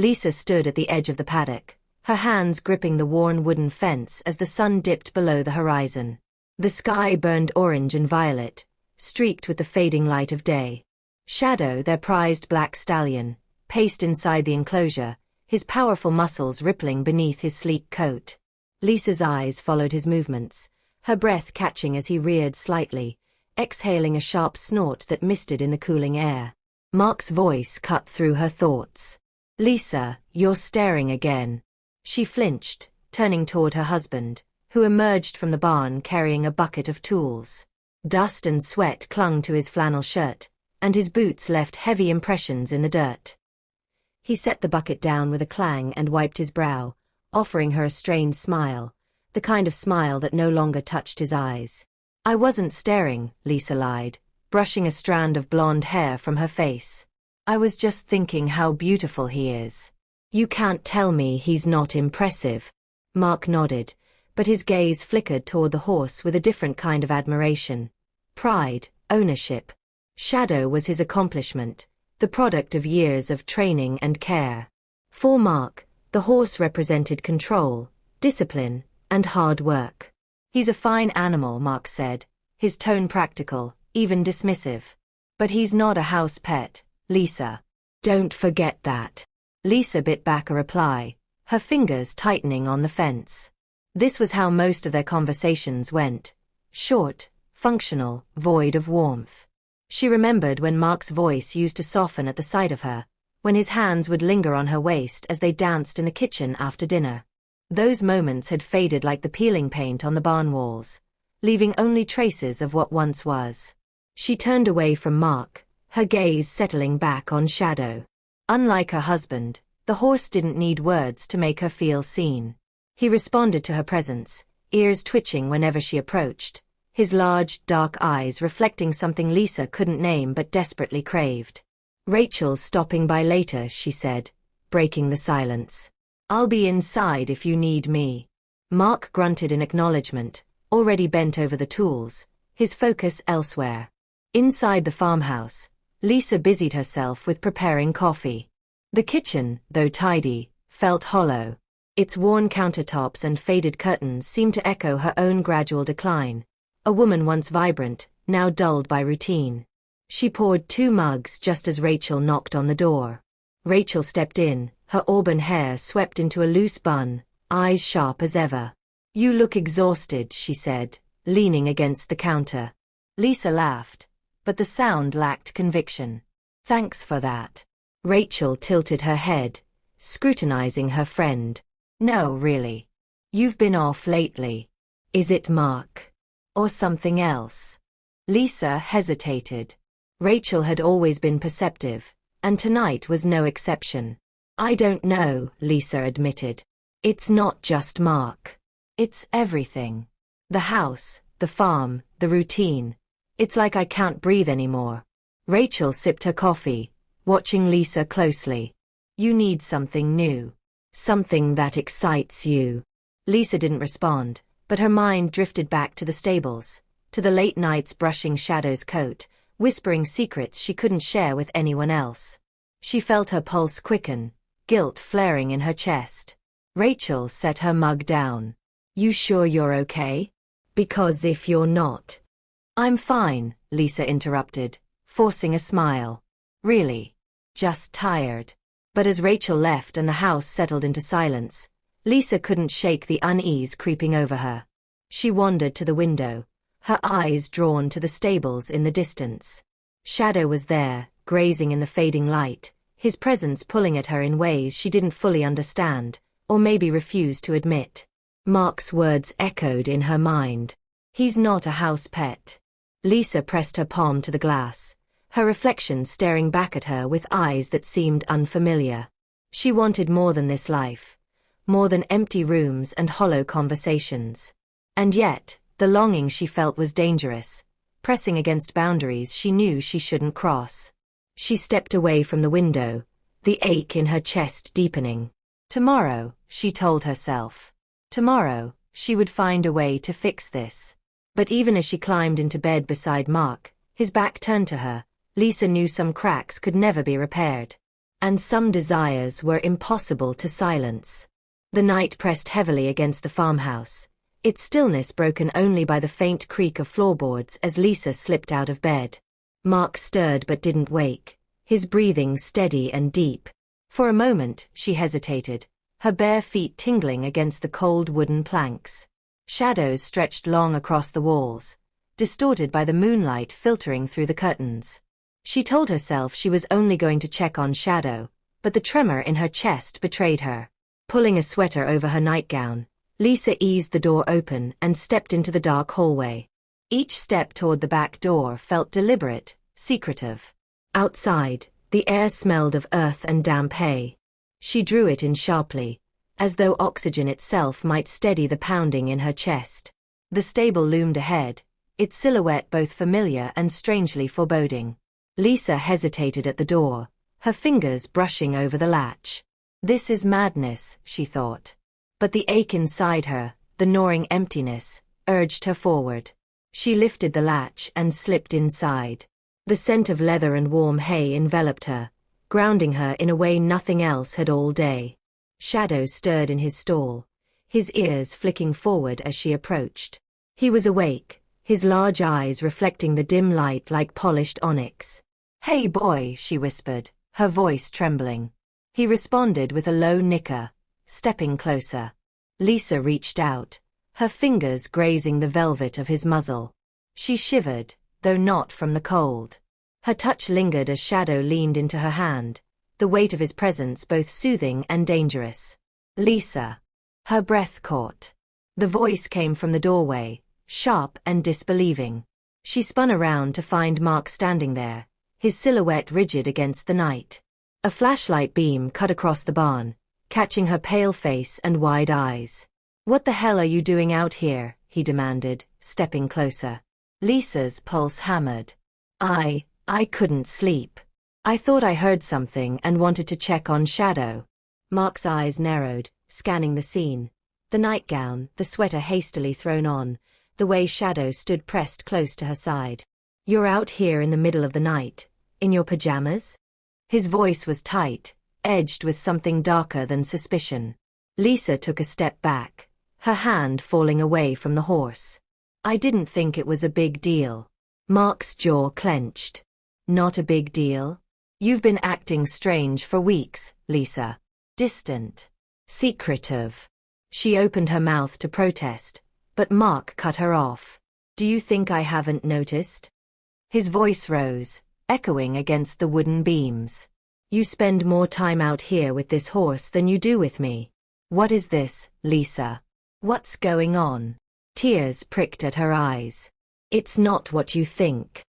Lisa stood at the edge of the paddock, her hands gripping the worn wooden fence as the sun dipped below the horizon. The sky burned orange and violet, streaked with the fading light of day. Shadow, their prized black stallion, paced inside the enclosure, his powerful muscles rippling beneath his sleek coat. Lisa's eyes followed his movements, her breath catching as he reared slightly, exhaling a sharp snort that misted in the cooling air. Mark's voice cut through her thoughts. "Lisa, you're staring again." She flinched, turning toward her husband, who emerged from the barn carrying a bucket of tools. Dust and sweat clung to his flannel shirt, and his boots left heavy impressions in the dirt. He set the bucket down with a clang and wiped his brow, offering her a strained smile, the kind of smile that no longer touched his eyes. "I wasn't staring," Lisa lied, brushing a strand of blonde hair from her face. "I was just thinking how beautiful he is." "You can't tell me he's not impressive." Mark nodded, but his gaze flickered toward the horse with a different kind of admiration. Pride, ownership. Shadow was his accomplishment, the product of years of training and care. For Mark, the horse represented control, discipline, and hard work. "He's a fine animal," Mark said, his tone practical, even dismissive. "But he's not a house pet, Lisa. Don't forget that." Lisa bit back a reply, her fingers tightening on the fence. This was how most of their conversations went. Short, functional, void of warmth. She remembered when Mark's voice used to soften at the sight of her, when his hands would linger on her waist as they danced in the kitchen after dinner. Those moments had faded like the peeling paint on the barn walls, leaving only traces of what once was. She turned away from Mark, her gaze settling back on Shadow. Unlike her husband, the horse didn't need words to make her feel seen. He responded to her presence, ears twitching whenever she approached, his large, dark eyes reflecting something Lisa couldn't name but desperately craved. "Rachel's stopping by later," she said, breaking the silence. "I'll be inside if you need me." Mark grunted in acknowledgement, already bent over the tools, his focus elsewhere. Inside the farmhouse, Lisa busied herself with preparing coffee. The kitchen, though tidy, felt hollow. Its worn countertops and faded curtains seemed to echo her own gradual decline, a woman once vibrant, now dulled by routine. She poured 2 mugs just as Rachel knocked on the door. Rachel stepped in, her auburn hair swept into a loose bun, eyes sharp as ever. "You look exhausted," she said, leaning against the counter. Lisa laughed, but the sound lacked conviction. "Thanks for that." Rachel tilted her head, scrutinizing her friend. "No, really. You've been off lately. Is it Mark? Or something else?" Lisa hesitated. Rachel had always been perceptive, and tonight was no exception. "I don't know," Lisa admitted. "It's not just Mark. It's everything. The house, the farm, the routine. It's like I can't breathe anymore." Rachel sipped her coffee, watching Lisa closely. "You need something new. Something that excites you." Lisa didn't respond, but her mind drifted back to the stables, to the late nights brushing Shadow's coat, whispering secrets she couldn't share with anyone else. She felt her pulse quicken, guilt flaring in her chest. Rachel set her mug down. "You sure you're okay? Because if you're not—" "I'm fine," Lisa interrupted, forcing a smile. "Really? Just tired." But as Rachel left and the house settled into silence, Lisa couldn't shake the unease creeping over her. She wandered to the window, her eyes drawn to the stables in the distance. Shadow was there, grazing in the fading light, his presence pulling at her in ways she didn't fully understand, or maybe refused to admit. Mark's words echoed in her mind. "He's not a house pet." Lisa pressed her palm to the glass, her reflection staring back at her with eyes that seemed unfamiliar. She wanted more than this life, more than empty rooms and hollow conversations. And yet, the longing she felt was dangerous, pressing against boundaries she knew she shouldn't cross. She stepped away from the window, the ache in her chest deepening. Tomorrow, she told herself. Tomorrow, she would find a way to fix this. But even as she climbed into bed beside Mark, his back turned to her, Lisa knew some cracks could never be repaired. and some desires were impossible to silence. The night pressed heavily against the farmhouse, its stillness broken only by the faint creak of floorboards as Lisa slipped out of bed. Mark stirred but didn't wake, his breathing steady and deep. For a moment, she hesitated, her bare feet tingling against the cold wooden planks. Shadows stretched long across the walls, distorted by the moonlight filtering through the curtains. She told herself she was only going to check on Shadow, but the tremor in her chest betrayed her. Pulling a sweater over her nightgown, Lisa eased the door open and stepped into the dark hallway. Each step toward the back door felt deliberate, secretive. Outside, the air smelled of earth and damp hay. She drew it in sharply, as though oxygen itself might steady the pounding in her chest. The stable loomed ahead, its silhouette both familiar and strangely foreboding. Lisa hesitated at the door, her fingers brushing over the latch. This is madness, she thought. But the ache inside her, the gnawing emptiness, urged her forward. She lifted the latch and slipped inside. The scent of leather and warm hay enveloped her, grounding her in a way nothing else had all day. Shadow stirred in his stall, his ears flicking forward as she approached. He was awake, his large eyes reflecting the dim light like polished onyx. "Hey boy," she whispered, her voice trembling. He responded with a low nicker, stepping closer. Lisa reached out, her fingers grazing the velvet of his muzzle. She shivered, though not from the cold. Her touch lingered as Shadow leaned into her hand, the weight of his presence both soothing and dangerous. "Lisa." Her breath caught. The voice came from the doorway, sharp and disbelieving. She spun around to find Mark standing there, his silhouette rigid against the night. A flashlight beam cut across the barn, catching her pale face and wide eyes. "What the hell are you doing out here?" he demanded, stepping closer. Lisa's pulse hammered. I couldn't sleep. I thought I heard something and wanted to check on Shadow." Mark's eyes narrowed, scanning the scene. The nightgown, the sweater hastily thrown on, the way Shadow stood pressed close to her side. "You're out here in the middle of the night, in your pajamas?" His voice was tight, edged with something darker than suspicion. Lisa took a step back, her hand falling away from the horse. "I didn't think it was a big deal." Mark's jaw clenched. "Not a big deal? You've been acting strange for weeks, Lisa. Distant. Secretive." She opened her mouth to protest, but Mark cut her off. "Do you think I haven't noticed?" His voice rose, echoing against the wooden beams. "You spend more time out here with this horse than you do with me. What is this, Lisa? What's going on?" Tears pricked at her eyes. "It's not what you think."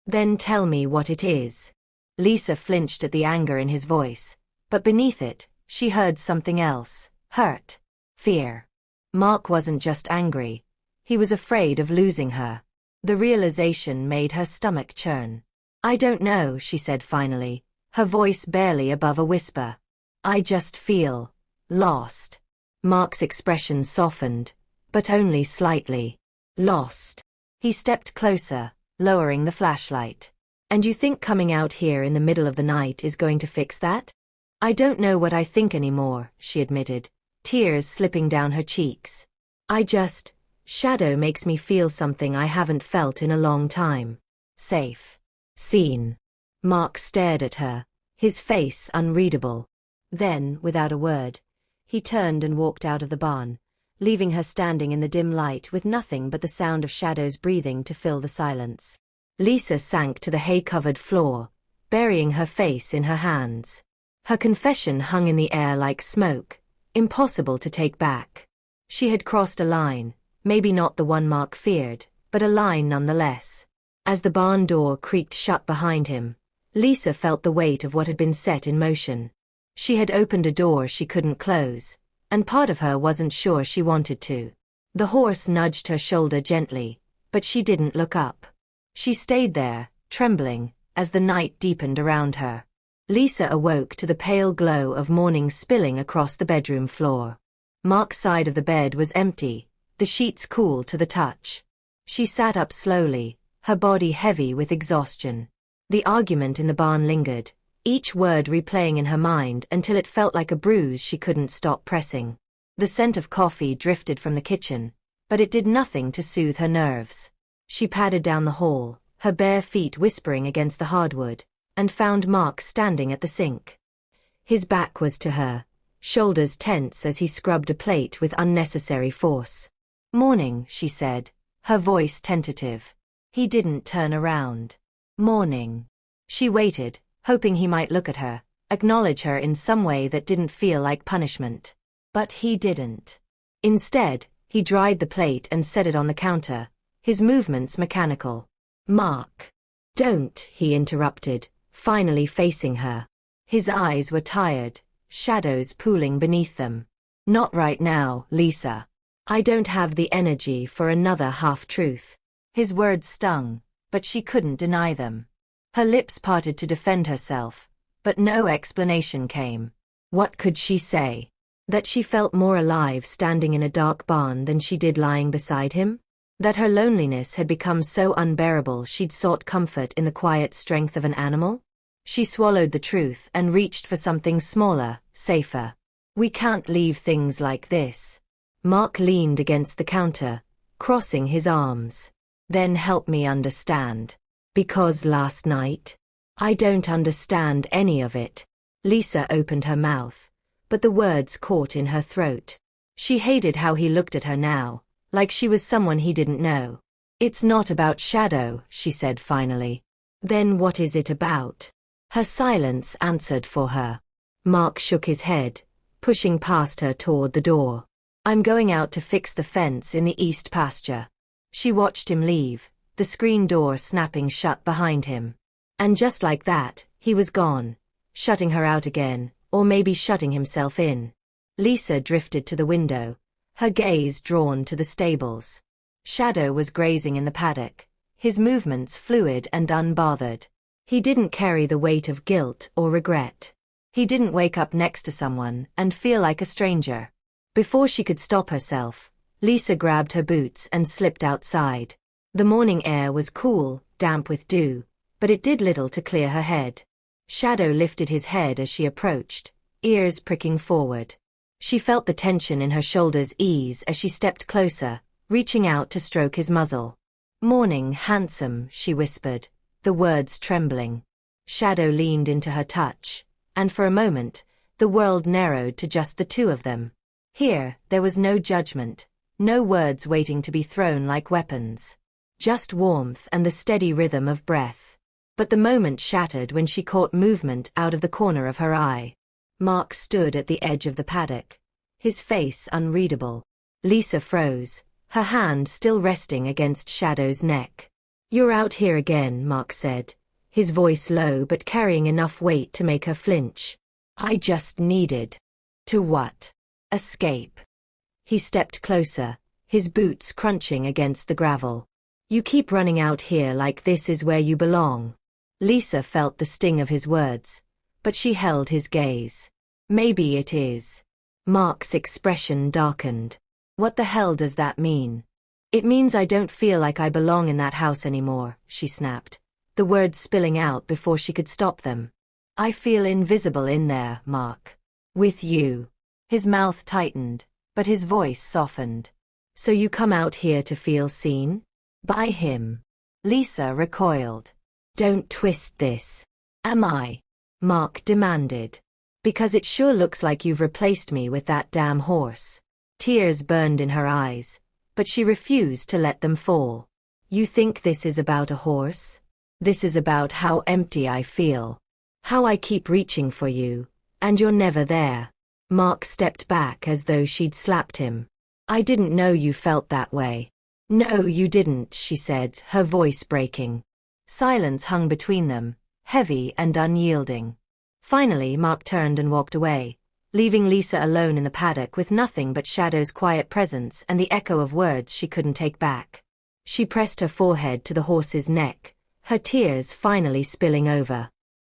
"Then tell me what it is." Lisa flinched at the anger in his voice, but beneath it, she heard something else. Hurt. Fear. Mark wasn't just angry. He was afraid of losing her. The realization made her stomach churn. "I don't know," she said finally, her voice barely above a whisper. "I just feel lost." Mark's expression softened, but only slightly. "Lost." He stepped closer, lowering the flashlight. "And you think coming out here in the middle of the night is going to fix that?" "I don't know what I think anymore," she admitted, tears slipping down her cheeks. Shadow makes me feel something I haven't felt in a long time. Safe. Seen." Mark stared at her, his face unreadable. Then, without a word, he turned and walked out of the barn, leaving her standing in the dim light with nothing but the sound of Shadow's breathing to fill the silence. Lisa sank to the hay-covered floor, burying her face in her hands. Her confession hung in the air like smoke, impossible to take back. She had crossed a line, maybe not the one Mark feared, but a line nonetheless. As the barn door creaked shut behind him, Lisa felt the weight of what had been set in motion. She had opened a door she couldn't close, and part of her wasn't sure she wanted to. The horse nudged her shoulder gently, but she didn't look up. She stayed there, trembling, as the night deepened around her. Lisa awoke to the pale glow of morning spilling across the bedroom floor. Mark's side of the bed was empty, the sheets cool to the touch. She sat up slowly, her body heavy with exhaustion. The argument in the barn lingered, each word replaying in her mind until it felt like a bruise she couldn't stop pressing. The scent of coffee drifted from the kitchen, but it did nothing to soothe her nerves. She padded down the hall, her bare feet whispering against the hardwood, and found Mark standing at the sink. His back was to her, shoulders tense as he scrubbed a plate with unnecessary force. "Morning," she said, her voice tentative. He didn't turn around. "Morning." She waited, hoping he might look at her, acknowledge her in some way that didn't feel like punishment. But he didn't. Instead, he dried the plate and set it on the counter, his movements mechanical. "Mark." "Don't," he interrupted, finally facing her. His eyes were tired, shadows pooling beneath them. "Not right now, Lisa. I don't have the energy for another half-truth." His words stung, but she couldn't deny them. Her lips parted to defend herself, but no explanation came. What could she say? That she felt more alive standing in a dark barn than she did lying beside him? That her loneliness had become so unbearable she'd sought comfort in the quiet strength of an animal? She swallowed the truth and reached for something smaller, safer. "We can't leave things like this." Mark leaned against the counter, crossing his arms. "Then help me understand. Because last night, I don't understand any of it." Lisa opened her mouth, but the words caught in her throat. She hated how he looked at her now, like she was someone he didn't know. "It's not about Shadow," she said finally. "Then what is it about?" Her silence answered for her. Mark shook his head, pushing past her toward the door. "I'm going out to fix the fence in the east pasture." She watched him leave, the screen door snapping shut behind him. And just like that, he was gone, shutting her out again, or maybe shutting himself in. Lisa drifted to the window, her gaze drawn to the stables. Shadow was grazing in the paddock, his movements fluid and unbothered. He didn't carry the weight of guilt or regret. He didn't wake up next to someone and feel like a stranger. Before she could stop herself, Lisa grabbed her boots and slipped outside. The morning air was cool, damp with dew, but it did little to clear her head. Shadow lifted his head as she approached, ears pricking forward. She felt the tension in her shoulders ease as she stepped closer, reaching out to stroke his muzzle. "Morning, handsome," she whispered, the words trembling. Shadow leaned into her touch, and for a moment, the world narrowed to just the two of them. Here, there was no judgment, no words waiting to be thrown like weapons. Just warmth and the steady rhythm of breath. But the moment shattered when she caught movement out of the corner of her eye. Mark stood at the edge of the paddock, his face unreadable. Lisa froze, her hand still resting against Shadow's neck. "You're out here again," Mark said, his voice low but carrying enough weight to make her flinch. "I just needed." "To what?" "Escape." He stepped closer, his boots crunching against the gravel. "You keep running out here like this is where you belong." Lisa felt the sting of his words, but she held his gaze. "Maybe it is." Mark's expression darkened. "What the hell does that mean?" "It means I don't feel like I belong in that house anymore," she snapped, the words spilling out before she could stop them. "I feel invisible in there, Mark. With you." His mouth tightened, but his voice softened. "So you come out here to feel seen?" "By him." Lisa recoiled. "Don't twist this." "Am I?" Mark demanded. "Because it sure looks like you've replaced me with that damn horse." Tears burned in her eyes, but she refused to let them fall. "You think this is about a horse? This is about how empty I feel. How I keep reaching for you, and you're never there." Mark stepped back as though she'd slapped him. "I didn't know you felt that way." "No, you didn't," she said, her voice breaking. Silence hung between them, heavy and unyielding. Finally, Mark turned and walked away, leaving Lisa alone in the paddock with nothing but Shadow's quiet presence and the echo of words she couldn't take back. She pressed her forehead to the horse's neck, her tears finally spilling over.